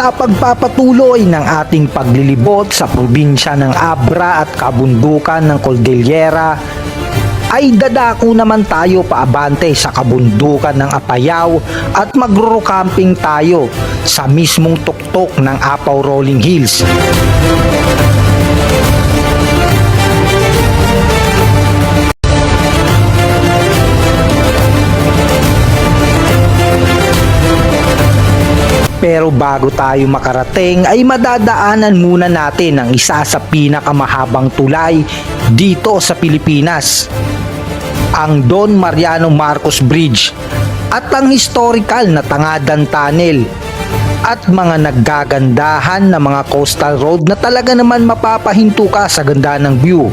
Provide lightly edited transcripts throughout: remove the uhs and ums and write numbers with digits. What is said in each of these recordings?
Sa pagpapatuloy ng ating paglilibot sa probinsya ng Abra at kabundukan ng Cordillera, ay dadako naman tayo paabante sa kabundukan ng Apayao at magro-camping tayo sa mismong tuktok ng Apaw Rolling Hills. Pero bago tayo makarating ay madadaanan muna natin ang isa sa pinakamahabang tulay dito sa Pilipinas, ang Don Mariano Marcos Bridge, at ang historical na Tangadan Tunnel at mga naggagandahan na mga coastal road na talaga naman mapapahinto ka sa ganda ng view.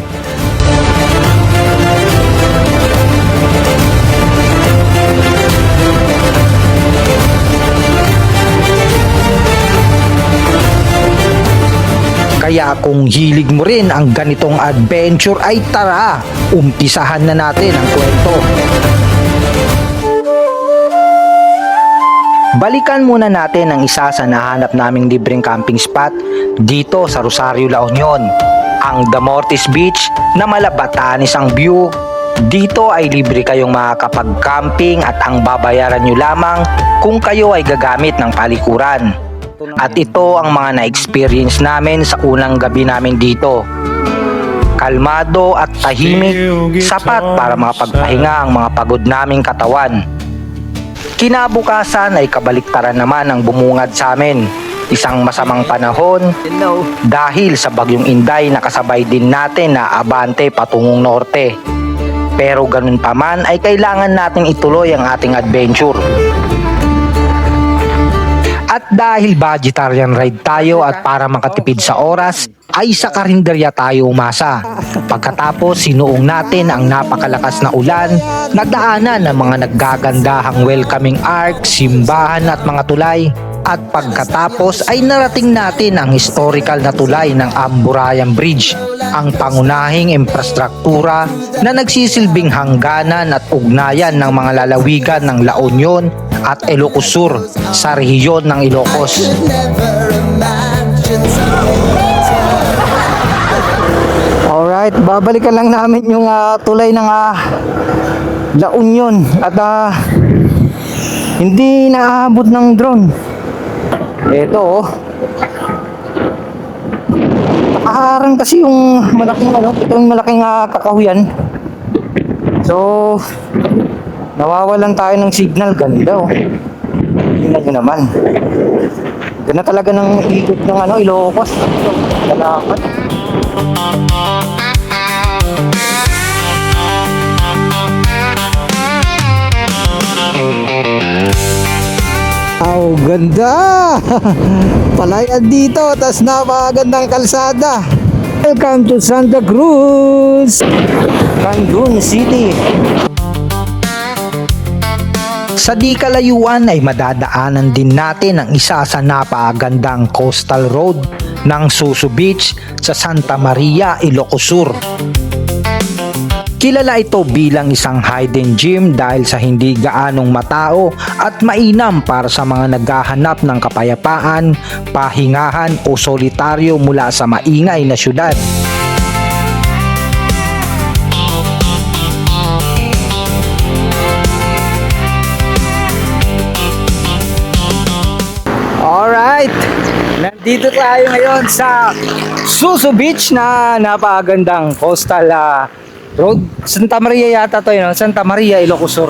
Kaya kung hilig mo rin ang ganitong adventure ay tara, umpisahan na natin ang kwento. Balikan muna natin ang isa sa nahanap naming libreng camping spot dito sa Rosario, La Union, ang Damortis Beach na malabatanis ang view. Dito ay libre kayong makakapag-camping at ang babayaran nyo lamang kung kayo ay gagamit ng palikuran. At ito ang mga na-experience namin sa unang gabi namin dito. Kalmado at tahimik, sapat para makapagpahinga ang mga pagod naming katawan. Kinabukasan ay kabaliktaran naman ang bumungad sa amin. Isang masamang panahon dahil sa bagyong Inday na kasabay din natin na abante patungong norte. Pero ganun pa man ay kailangan nating ituloy ang ating adventure. At dahil vegetarian ride tayo at para makatipid sa oras, ay sa karinderya tayo umasa. Pagkatapos sinuong natin ang napakalakas na ulan, nadaanan ng mga naggagandahang welcoming arch, simbahan at mga tulay. At pagkatapos ay narating natin ang historical na tulay ng Amburayan Bridge, ang pangunahing infrastruktura na nagsisilbing hangganan at ugnayan ng mga lalawigan ng La Union at Ilocos Sur sa rehiyon ng Ilocos. Alright, babalikan lang namin yung tulay ng La Union at hindi naaabot ng drone. Ito nakaharang kasi yung malaking itong malaking kakahuyan. So nawawalan tayo ng signal. Ganda tingnan nyo naman, ganda talaga ng ikot ng Ilocos. Salamat. Oh, ganda! Palayan dito, tas napakagandang kalsada. Welcome to Santa Cruz, Quezon City. Sa di kalayuan ay madadaanan din natin ang isa sa napakagandang coastal road ng Susu Beach sa Santa Maria, Ilocos Sur. Kilala ito bilang isang hidden gem dahil sa hindi gaanong matao at mainam para sa mga naghahanap ng kapayapaan, pahingahan o solitaryo mula sa maingay na syudad. Alright, nandito tayo ngayon sa Susu Beach na napakagandang coastal road. Santa Maria yata to, yun, Santa Maria, Ilocos Sur.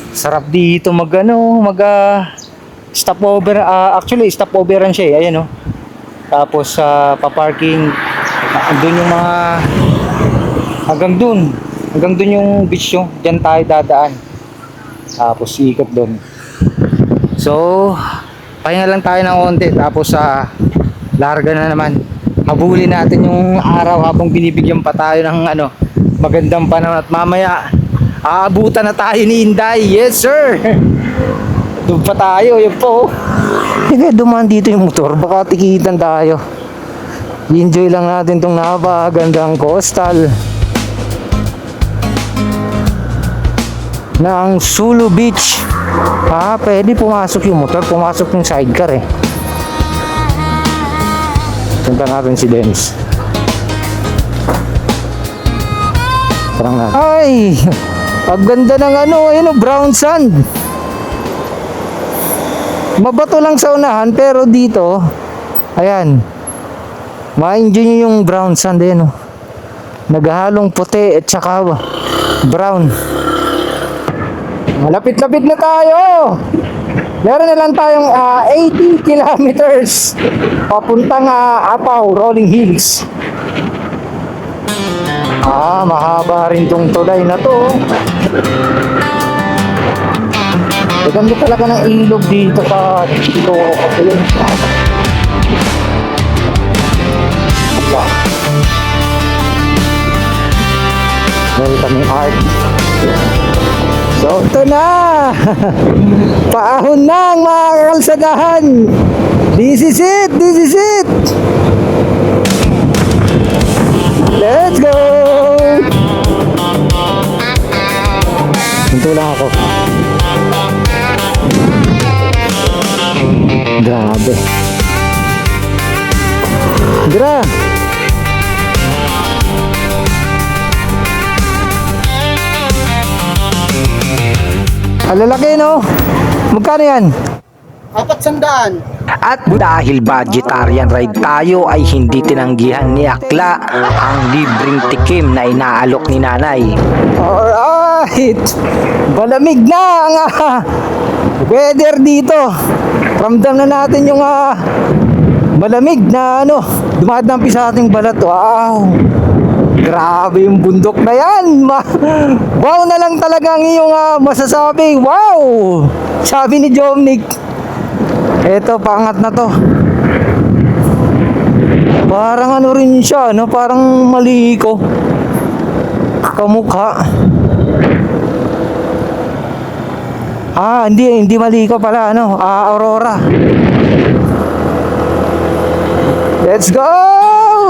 Sarap dito mag stopover. Actually stopoveran siya eh. Ayan Tapos pa-parking. Andun yung mga hanggang dun yung beach nyo. Diyan tayo dadaan. Tapos ikot dun. So pahinga lang tayo ng konti. Tapos larga na naman. Habulin natin yung araw habang binibigyan pa tayo ng magandang panahon at mamaya aabutan na tayo ni Inday. Yes sir. Doon pa tayo, yun po. Sige, dumaan dito yung motor, baka tikitan tayo. Enjoy lang natin tong napakagandang coastal ng Sulu Beach. Pwede pumasok yung motor, pumasok yung sidecar eh. Punta natin si Dennis. Parang na. Ay! Ang ganda ng brown sand. Mabato lang sa unahan, pero dito, ayan, ma-enjoy nyo yung brown sand eh, no? Naghahalong puti at saka brown. Malapit-lapit na tayo. Meron na lang tayong 80 kilometers papuntang Apaw, Rolling Hills. Mahaba rin tong tulay na to. Maganda talaga ng ilog dito sa dito. Meron kaming art. So, ito na! Paahon na ang mga kakalsadahan! This is it! This is it! Let's go! Hinto lang ako. Grabe. Alalaki, no? Magkano yan? 400. At dahil budgetarian ride tayo ay hindi tinanggihan ni Akla ang libreng tikim na inaalok ni nanay. Alright! Malamig na ang weather dito. Ramdam na natin yung malamig na dumadampi sa ating balat. Wow! Grabe yung bundok na yan. Wow na lang talaga ang iyong masasabi. Wow! Sabi ni Jomnik. Eto, pangat na to. Parang rin siya, no? Parang maliko. Kamukha. Hindi maliko pala, Aurora. Let's go!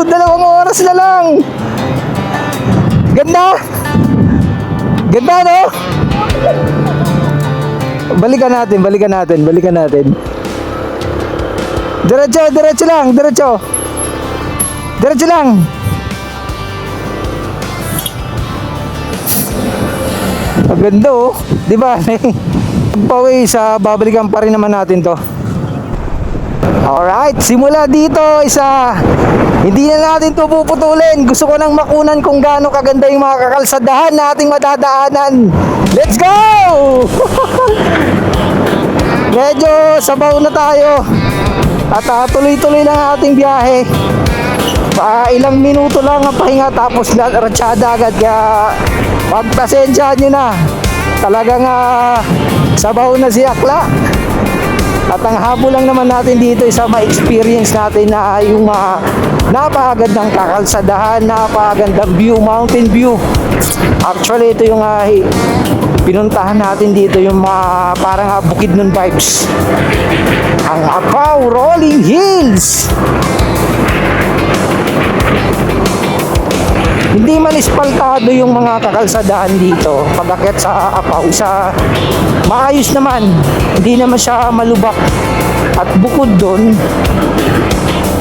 2 oras na lang. Ganda! Ganda, no? Balikan natin. Diretso lang. Diretso lang. Ang ganda, oh. Diba? Pagpawi sa babalikan pa rin naman natin to. Alright, simula dito hindi na natin ito puputulin. Gusto ko nang makunan kung gaano kaganda yung mga kakalsadahan na ating madadaanan. Let's go! Medyo sabaw na tayo. At tuloy-tuloy lang ating biyahe. Ilang minuto lang ang pahinga tapos ratsyada agad. Kaya pagpasensyahan nyo na. Talagang sabaw na si Akla. At ang habol lang naman natin dito isa ma-experience natin na yung napakagandang kakalsadahan, napakagandang view, mountain view. Actually, ito yung pinuntahan natin dito, yung parang Bukidnon vibes. Ang Apaw Rolling Hills. Hindi man ispaltado yung mga kakalsadahan dito. Pag-akyat sa Apaw, maayos naman. Hindi naman siya malubak. At bukod doon,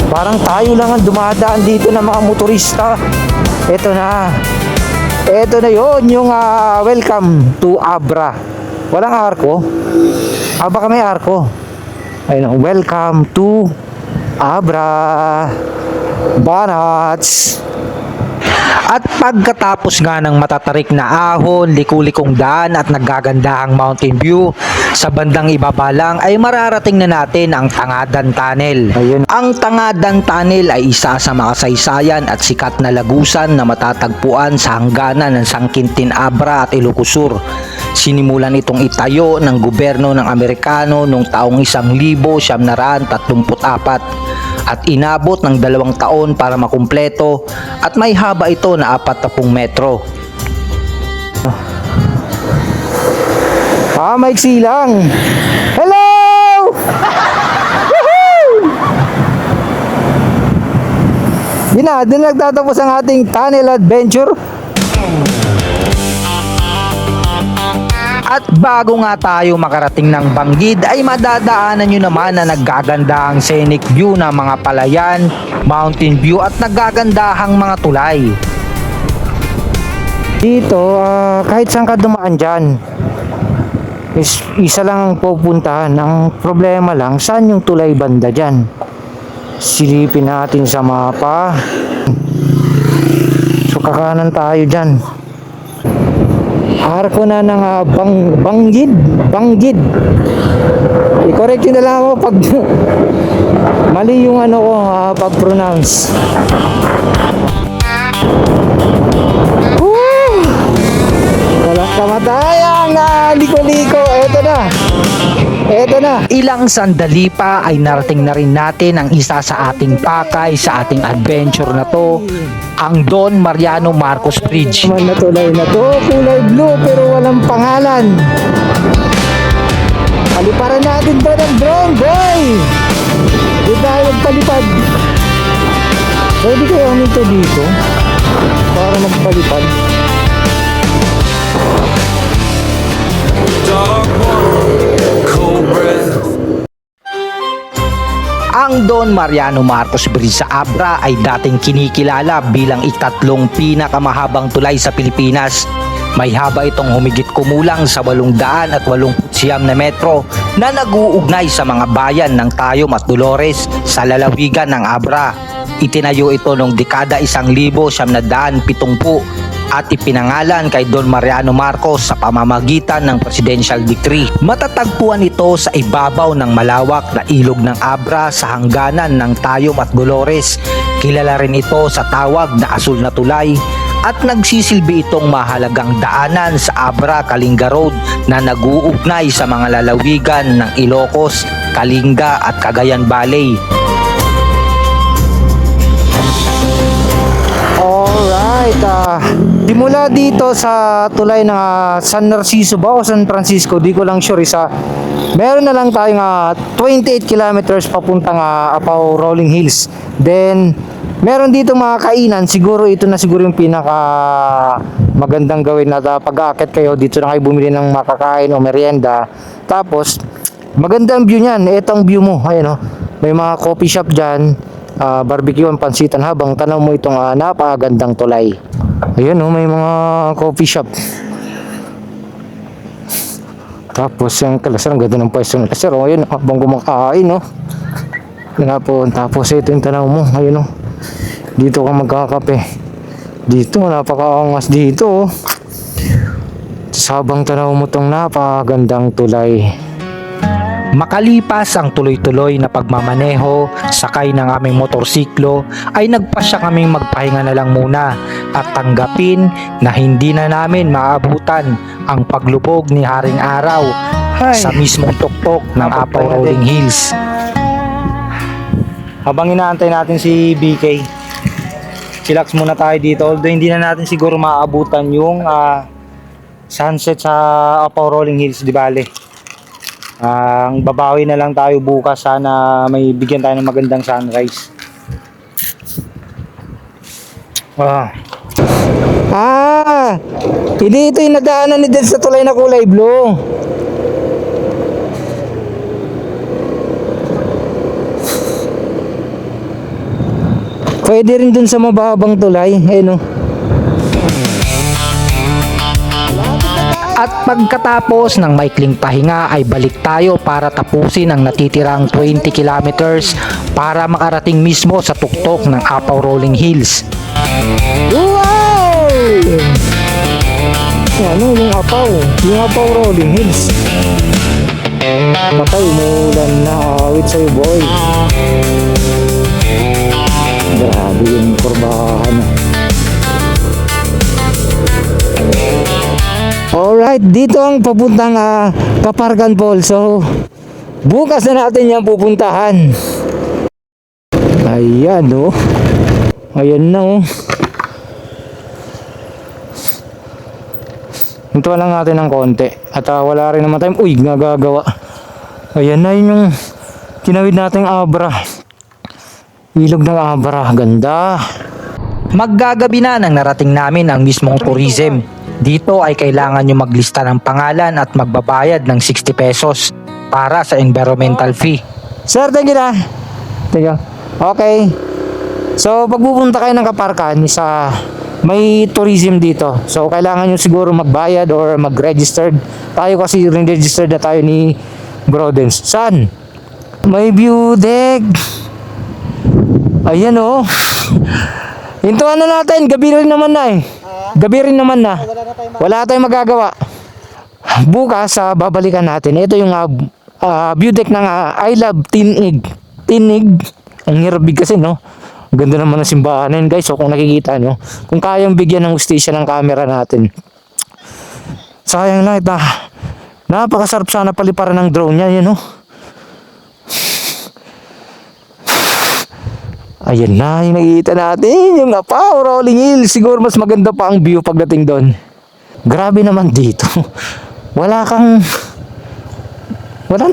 parang tayo lang ang dumadaan dito ng mga motorista. Ito na yon yung welcome to Abra. Walang arko. Baka may arko. Ayun, welcome to Abra Banats. At pagkatapos nga ng matatarik na ahon, liku-likong daan at naggagandahang mountain view, sa bandang ibaba lang ay mararating na natin ang Tangadan Tunnel. Ayun. Ang Tangadan Tunnel ay isa sa makasaysayan at sikat na lagusan na matatagpuan sa hangganan ng Sangkintin Abra at Ilocos Sur. Sinimulan itong itayo ng gobyerno ng Amerikano noong taong 1934 at inabot ng 2 taon para makumpleto at may haba ito na 40 metro. Maiksi lang. Hello! Doon nagtatapos ang ating tunnel adventure. At bago nga tayo makarating ng Banggid ay madadaanan nyo naman na naggaganda ang scenic view ng mga palayan, mountain view at naggagandahang mga tulay. Dito, kahit saan ka dumaan dyan, isa lang ang pupuntahan. Ang problema lang, saan yung tulay banda dyan? Silipin natin sa mapa. So kakanan tayo dyan. Arko na ng Banggid. I-correct nyo na lang ako pag mali yung ano ko pag-pronounce. Walang kamatayang liko-liko. Eto na. Ilang sandali pa ay narating na rin natin ang isa sa ating pakay sa ating adventure na to, ang Don Mariano Marcos Bridge. Naman na tulay na to, kulay blue pero walang pangalan. Paliparan natin to ng drone, boy! Di tayo magpalipad. Pwede kayo huminto dito para magpalipad. Ang Don Mariano Marcos Bridge sa Abra ay dating kinikilala bilang ikatlong pinakamahabang tulay sa Pilipinas. May haba itong humigit kumulang sa 889 na metro na nag-uugnay sa mga bayan ng Tayum at Dolores sa lalawigan ng Abra. Itinayo ito noong dekada 1970 at ipinangalan kay Don Mariano Marcos sa pamamagitan ng presidential decree. Matatagpuan ito sa ibabaw ng malawak na ilog ng Abra sa hangganan ng Tayum at Dolores. Kilala rin ito sa tawag na Asul na Tulay at nagsisilbi itong mahalagang daanan sa Abra Kalinga Road na nag-uugnay sa mga lalawigan ng Ilocos, Kalinga at Cagayan Valley. Alright, simula dito sa tulay ng San Narciso ba o San Francisco, di ko lang sure, meron na lang tayong 28 kilometers papuntang Apao Rolling Hills. Then meron dito mga kainan, siguro ito na siguro yung pinaka magandang gawin na pag-aakit kayo dito na kayo bumili ng makakain o merienda. Tapos magandang view niyan, itong view mo, ayun oh, may mga coffee shop dyan, barbecue ang pansitan habang tanaw mo itong napakagandang tulay. Ayun oh, may mga coffee shop. Tapos yung kalasar, ang ganda ng pwesto ng kalasar. Oh, ayun, habang kumakain oh. Tapos ito yung tanaw mo, ayun oh. Dito ka magkakape. Dito, napakaangas dito oh. Habang tanaw mo tong napakagandang tulay. Makalipas ang tuloy-tuloy na pagmamaneho, sakay ng aming motorsiklo, ay nagpasya kaming magpahinga na lang muna at tanggapin na hindi na namin maabutan ang paglubog ni Haring Araw sa mismong tuktok ng Apao Rolling Hills. Habang inaantay natin si BK, chillax muna tayo dito. Although hindi na natin siguro maabutan yung sunset sa Apao Rolling Hills, di bale. Ang babawi na lang tayo bukas, sana may bigyan tayo ng magandang sunrise. Hindi ito yung nadaanan ni Del sa tulay na kulay blue. Pwede rin dun sa mababang tulay, no? At pagkatapos ng maikling pahinga ay balik tayo para tapusin ang natitirang 20 kilometers para makarating mismo sa tuktok ng Apao Rolling Hills. Wow! Ano yung Apao? Yung Apao Rolling Hills. Patay, umuulan na. Awit sa'yo, boy. Grabe yung kurbahan. Alright, dito ang papuntang Kapargan Falls. So, bukas na natin yung pupuntahan. Ayan, oh. Ayan na, oh. Hintuan lang natin ng konti. At wala rin naman tayo. Uy, nagagawa. Ayan na yun yung tinawid nating Abra. Ilog ng Abra. Ganda. Maggagabi na nang narating namin ang mismong tourism. Dito ay kailangan nyo maglista ng pangalan at magbabayad ng 60 pesos para sa environmental fee. Sir, thank you na. Thank you. Okay. So, pag pupunta kayo ng Kaparkan, may tourism dito. So, kailangan nyo siguro magbayad or mag-registered. Tayo kasi registered na tayo ni Brodens. Saan? May view deck. Ayan oh. Hintuan na natin. Gabi rin naman na eh. Gabi rin naman na. Wala tayong magagawa. Bukas, babalikan natin. Ito yung view deck ng I Love Tinig. Tinig. Ang hirap kasi no. Ganda naman ng simbahan yun guys. So kung nakikita nyo, kung kayang bigyan ng hustisya ng camera natin. Sayang lang ito. Napakasarap sana paliparan ng drone niya. Yan no. Ayan na, yung nakikita natin, yung Apao Rolling Hills. Siguro mas maganda pa ang view pagdating doon. Grabe naman dito. Walang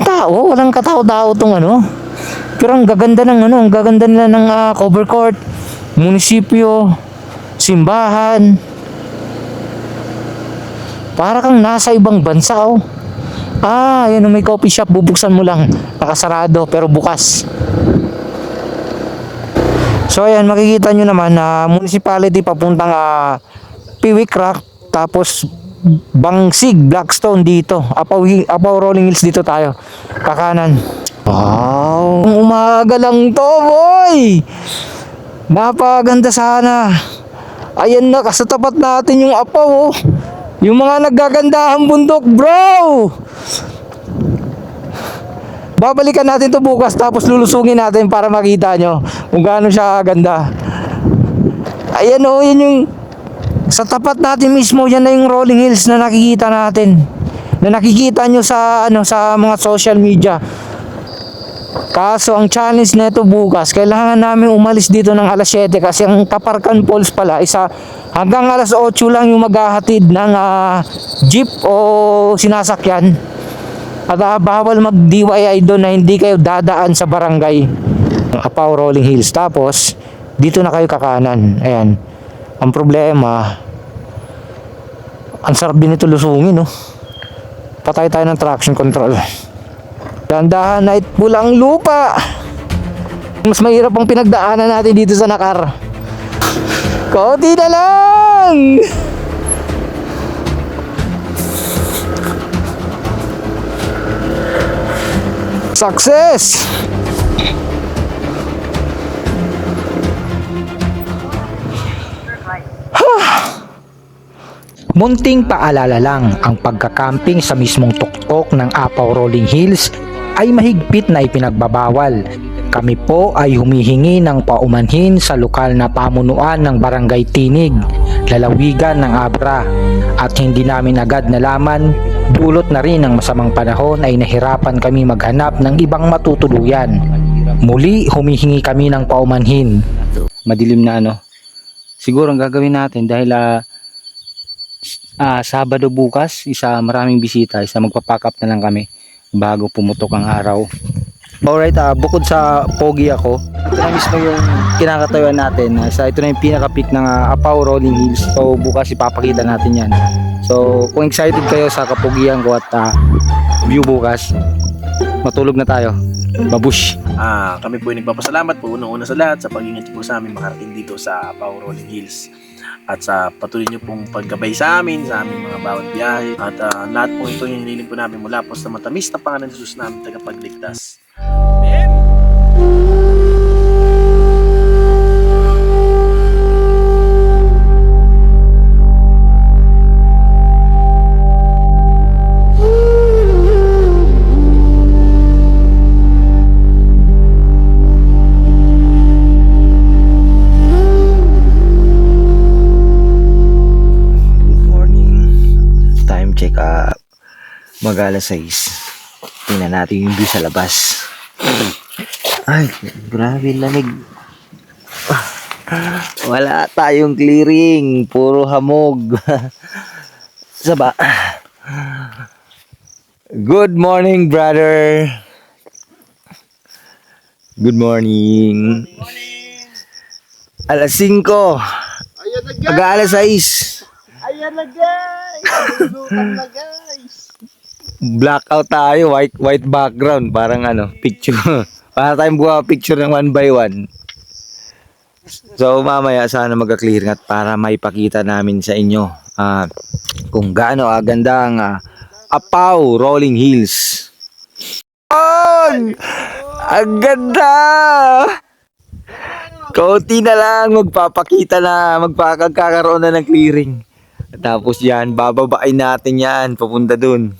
tao, walang katao-tao tong ano. Pero ang gaganda ng ang gaganda nila ng cover court, munisipyo, simbahan. Para kang nasa ibang bansa oh. Ayan may coffee shop, bubuksan mo lang. Nakasarado pero bukas. So ayan, makikita nyo naman na municipality papuntang Piwik Rock, tapos Bangsig, Blackstone dito. Apao Rolling Hills dito tayo. Kakanan. Wow! Umaga lang to, boy! Napaganda sana. Ayan na, kasatapat natin yung Apao. Yung mga naggagandahang bundok, bro! Babalikan natin to bukas tapos lulusungin natin para makita nyo kung gaano siya ganda. Ayan o, yun yung sa tapat natin mismo, yan na yung Rolling Hills na nakikita natin. Na nakikita nyo sa sa mga social media. Kaso ang challenge na ito bukas, kailangan namin umalis dito ng alas 7 kasi ang Kaparkan Falls pala hanggang alas 8 lang yung maghahatid ng jeep o sinasakyan. At bawal mag-DIY doon na hindi kayo dadaan sa barangay Apao Rolling Hills. Tapos dito na kayo kakanan. Ayan. Ang problema, ang sarap din ito lusungin no. Patay tayo ng traction control. Dandahan na pulang lupa. Mas mahirap ang pinagdaanan natin dito sa Nakar. Konti na lang. Success! Munting paalala lang, ang pagkakamping sa mismong tuktok ng Apao Rolling Hills ay mahigpit na ipinagbabawal. Kami po ay humihingi ng paumanhin sa lokal na pamunuan ng Barangay Tinig, lalawigan ng Abra, at hindi namin agad nalaman, dulot na rin ng masamang panahon ay nahirapan kami maghanap ng ibang matutuluyan. Muli humihingi kami ng paumanhin. Madilim na siguro ang gagawin natin dahil Sabado bukas, maraming bisita, magpapack up na lang kami bago pumutok ang araw. Alright, bukod sa pogi ako, ito na mismo yung kinakatayuan natin. Ito na yung pinaka-peak ng Apao Rolling Hills. So bukas ipapakita natin yan. So kung excited kayo sa kapugian ko at view bukas, matulog na tayo. Babush! Kami po ay nagpapasalamat po unang-una sa lahat sa pag-ingat po sa amin makarating dito sa Apao Rolling Hills at sa patuloy nyo pong paggabay sa amin, sa aming mga bawat biyahe at lahat po ito yung hiniling po namin mula po sa matamis na pangalan ng Jesus namin tagapagligtas. Check up. Mag-alas 6. Tingnan natin yung view sa labas. Ay, grabe lamig. Wala tayong clearing. Puro hamog. Saba. Good morning, brother. Good morning. Alas 5. Ayan na guys. Mag-alas 6. Ayan Ayan na guys! Lutan na guys! Blackout tayo, white background, parang ano, picture. Para tayong buha picture ng one by one. So mamaya sana magka-clear at para maipakita namin sa inyo kung gaano aganda ang Apaw Rolling Hills. Ang ganda! Kaunti na lang magkakaroon na ng clearing. Tapos yan, bababain natin yan papunta dun.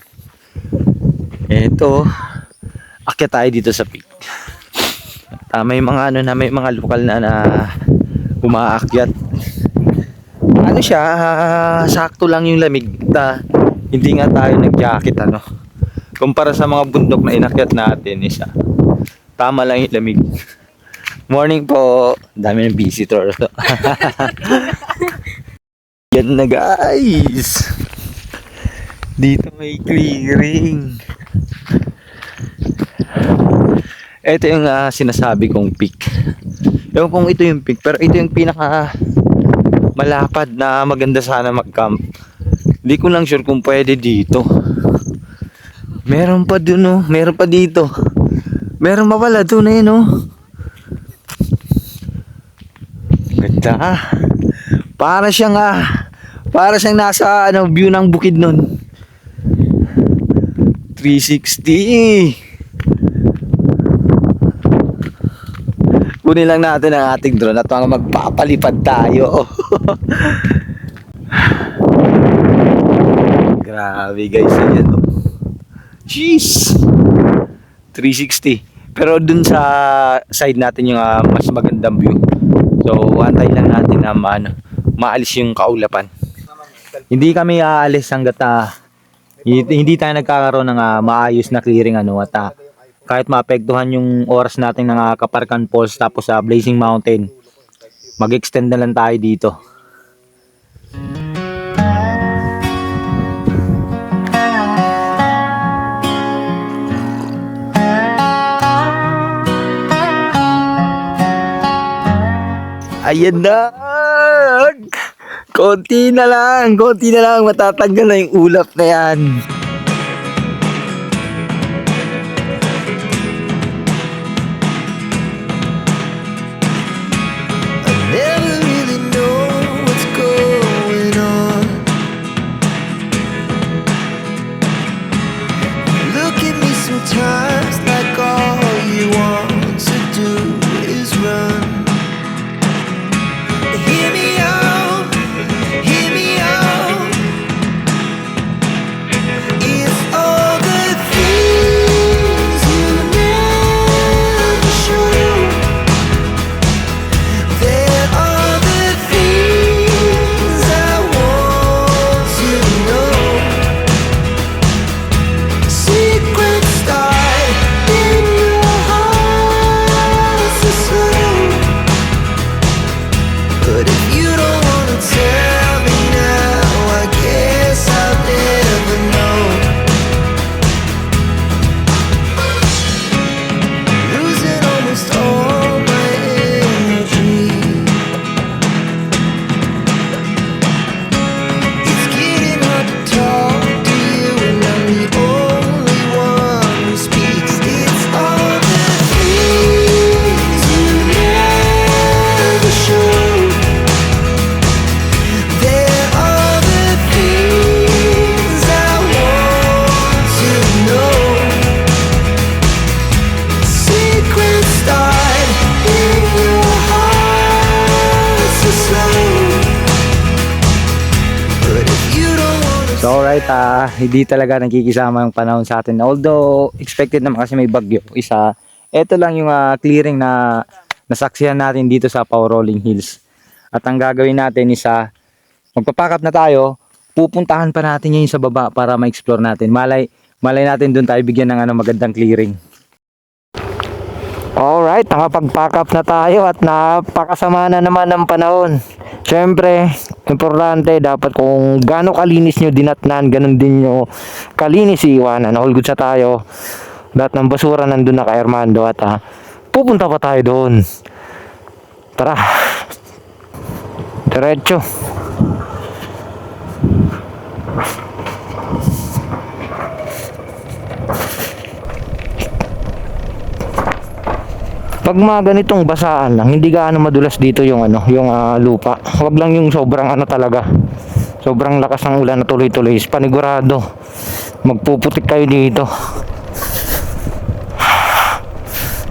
Eto, akyat tayo dito sa peak. May mga lokal na umaakyat. Ano siya, sakto lang yung lamig. Hindi nga tayo nag-jacket kumpara sa mga bundok na inakyat natin tama lang yung lamig. Morning po. Dami ng visitor. Yan na guys. Dito may clearing. Ito yung sinasabi kong peak. Ewan kung ito yung peak, pero ito yung pinaka malapad na maganda sana mag-camp. Hindi ko lang sure kung pwede dito. Meron pa dun meron pa dito. Meron pa pala dun Ganda. Para siyang nasa view ng bukid nun. 360. Kunin lang natin ang ating drone at magpapalipad tayo. Grabe guys, ayan Jeez. 360. Pero dun sa side natin yung mas magandang view. So antay lang natin na maalis yung kaulapan. Hindi kami aalis hanggat hindi tayo nagkakaroon ng maayos na clearing at kahit maapektuhan yung oras natin ng Kaparkan Falls tapos sa Blazing Mountain, mag-extend na lang tayo dito. Ayan na! Konti na lang matatanggal na yung ulap na yan. Sometimes like all you want to do is run. Hear me out, hear me out. It's all the things you never show. There are the things I want to know. Secrets start in your heart so slow. But if you don't wanna tell me now, I guess I'll never know. Losing almost all my energy. It's getting hard to talk to you, and I'm the only one who speaks. It's all the things you never show. There are the things I want to know. Secrets start in your heart so slow. But if you don't wanna So alright, hindi talaga nakikisama yung panahon sa atin. Although expected naman kasi may bagyo. Ito lang yung clearing na nasaksihan natin dito sa Apaw Rolling Hills. At ang gagawin natin magpapack up na tayo, pupuntahan pa natin yun sa baba para ma-explore natin. Malay natin doon tayo bigyan ng magandang clearing. Alright, nakapag-pack up na tayo at napakasama na naman ng panahon. Siyempre, importante dapat kung gaano kalinis nyo dinatnan, ganun din nyo kalinis iiwanan. All good sa tayo. Lahat ng basura nandun na kay Armando at pupunta pa tayo doon. Tara. Diretso. Pag mga ganitong basaan lang, hindi gaano madulas dito yung ano, yung lupa. Wag lang yung sobrang ano talaga. Sobrang lakas ng ulan na tuloy-tuloy. Panigurado. Magpuputik kayo dito.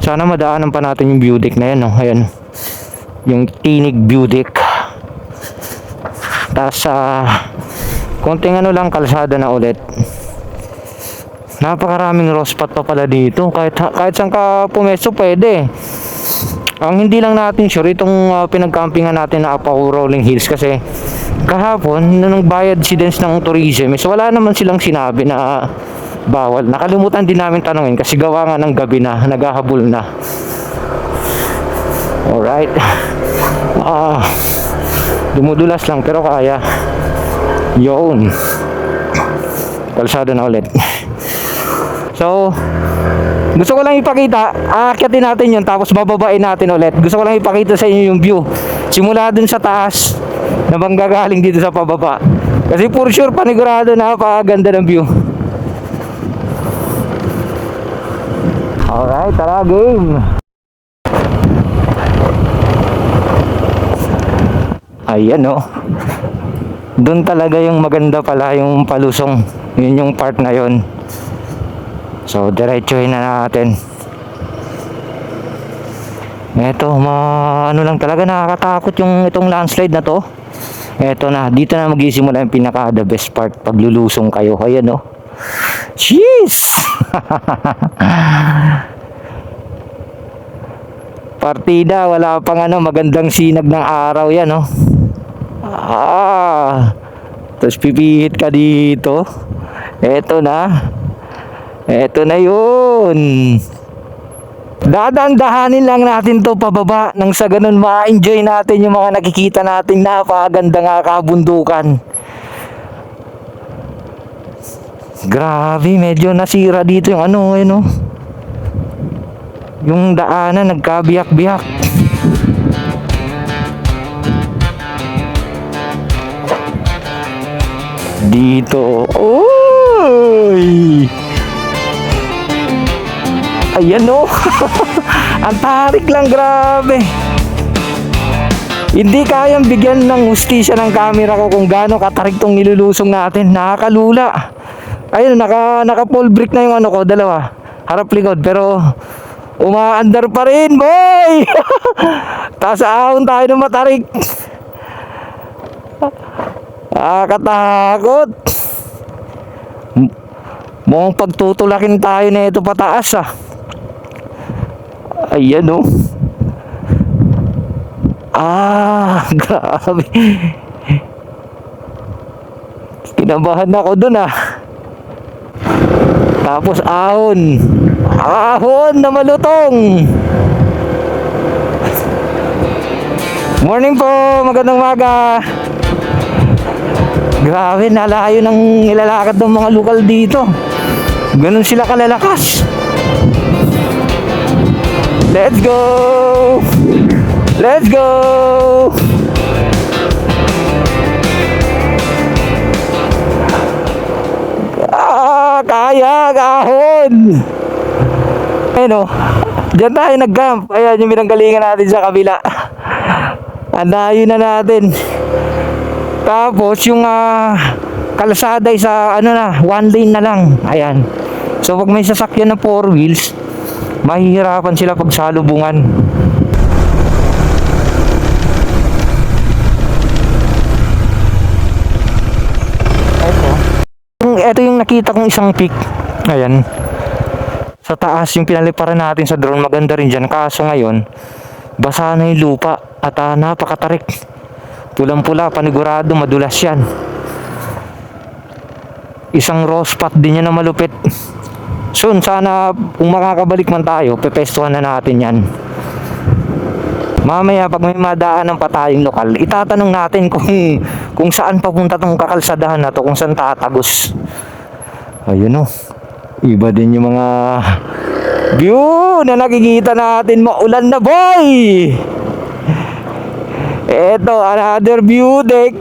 Sana madaanan pa natin yung view deck na yan, no? Ayan. Yung tinig view deck. Tapos konting ano lang, kalsada na ulit. Napakaraming rose spot pa pala dito. Kahit saan ka pumesto pwede. Ang hindi lang natin sure itong pinagcampingan natin na Apaw Rolling Hills, kasi kahapon nung bayad si Dens ng tourism, wala naman silang sinabi na bawal. Nakalimutan din namin tanungin kasi gawa nga ng gabi na, naghahabol na. Alright. Dumudulas lang pero kaya. Yun. Kalsada na ulit. So, gusto ko lang ipakita, aakyatin natin yun tapos bababain natin ulit. Gusto ko lang ipakita sa inyo yung view simula dun sa taas na manggagaling dito sa pababa, kasi for sure panigurado napakaganda ng view. Alright, tara game. Ayan o, dun talaga yung maganda pala, yung palusong. Yun yung part na yun. So, diretsuhin na natin. Eto, ano lang talaga, nakakatakot yung itong landslide na to. Eto na, dito na magsisimula yung pinaka the best part pag lulusong kayo. Ayan o. Jeez! Partida, wala pang magandang sinag ng araw yan, no? Tapos pipihit ka dito. Eto na. Eto na yun. Dadandahanin lang natin to pababa nang sa ganun ma-enjoy natin yung mga nakikita natin napakaganda nga kabundukan. Grabe, medyo nasira dito yung yung daanan, nagkabiyak-biyak. Dito. Oy! Ayan o. Ang tarik lang, grabe. Hindi kayang bigyan ng hustisya ng camera ko kung gaano katarik tong nilulusong natin. Nakakalula. Ayun, naka full brick na yung ko, dalawa. Harap likod, pero umaandar pa rin, boy. Taas ahon tayo ng matarik. Nakakatakot. Mukhang pagtutulakin tayo na ito pataas Ayan o. Grabe. Kinabahan ako dun Tapos ahon. Ahon na malutong. Morning po, magandang umaga. Grabe, nalayo ng ilalakad ng mga lokal dito. Ganun sila kalalakas. Let's go! Let's go! Kaya, kahon! Ayun dyan tayo nag-camp. Ayan yung pinanggalingan natin sa kabila. Andayo na natin. Tapos yung kalsada isa one lane na lang. Ayan. So pag may sasakyan na 4 wheels, mahihirapan sila pag salubungan. Ito yung nakita kong isang peak. Ayan. Sa taas yung pinaliparan natin sa drone, maganda rin dyan. Kaso ngayon, basa na yung lupa at napakatarik. Pulang-pula, panigurado, madulas yan. Isang rose spot din yan na malupit. Soon, sana kung makakabalik man tayo, pepestuhan na natin yan. Mamaya pag may madaanan pa tayong lokal, itatanong natin kung saan papunta tong kakalsadahan na to, kung saan tatagos. Ayun iba din yung mga view na nakikita natin. Maulan na, boy! Eto, another view deck.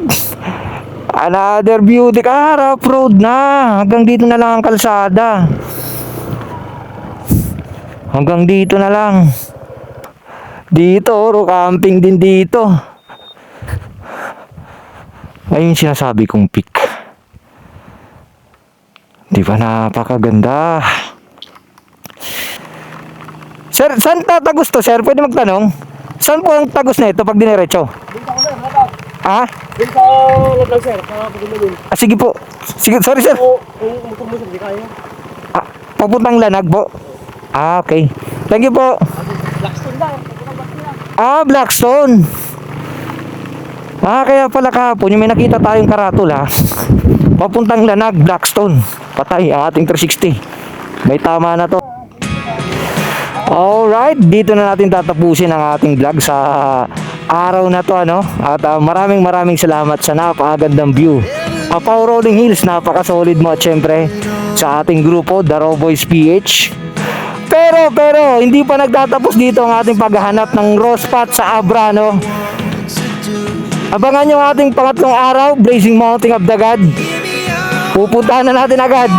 Another beauty harap road na. Hanggang dito na lang ang kalsada. Hanggang dito na lang. Dito, camping din dito. Ayun sinasabi kong peak. Di ba napakaganda? Sir, saan tatagos to, sir? Pwede magtanong? Saan po ang tagos na ito pag diniretso? Dito ako sir, harap. Ah? Dito lang sir, para pagdumulin. Ah, sige po. Sige, sorry sir. O, kung magkumusok, di kaya. Ah, papuntang Lanag po. Ah, okay. Thank you po. Blackstone lang, pagkakang Blackstone lang. Ah, Blackstone. Ah, kaya pala kahapon, yung may nakita tayong karatula. Papuntang Lanag, Blackstone. Patay ang ating 360. May tama na to. Alright, dito na natin tatapusin ang ating vlog sa araw na to, ano? At maraming salamat sa napakagandang view. Pau Rolling Hills, napaka-solid mo at syempre sa ating grupo, The Raw Boys PH. Pero, hindi pa nagtatapos dito ang ating paghahanap ng raw spot sa Abra, no? Abangan nyo ang ating pangatlong araw, Blazing Mountain of the God. Pupuntahan na natin agad.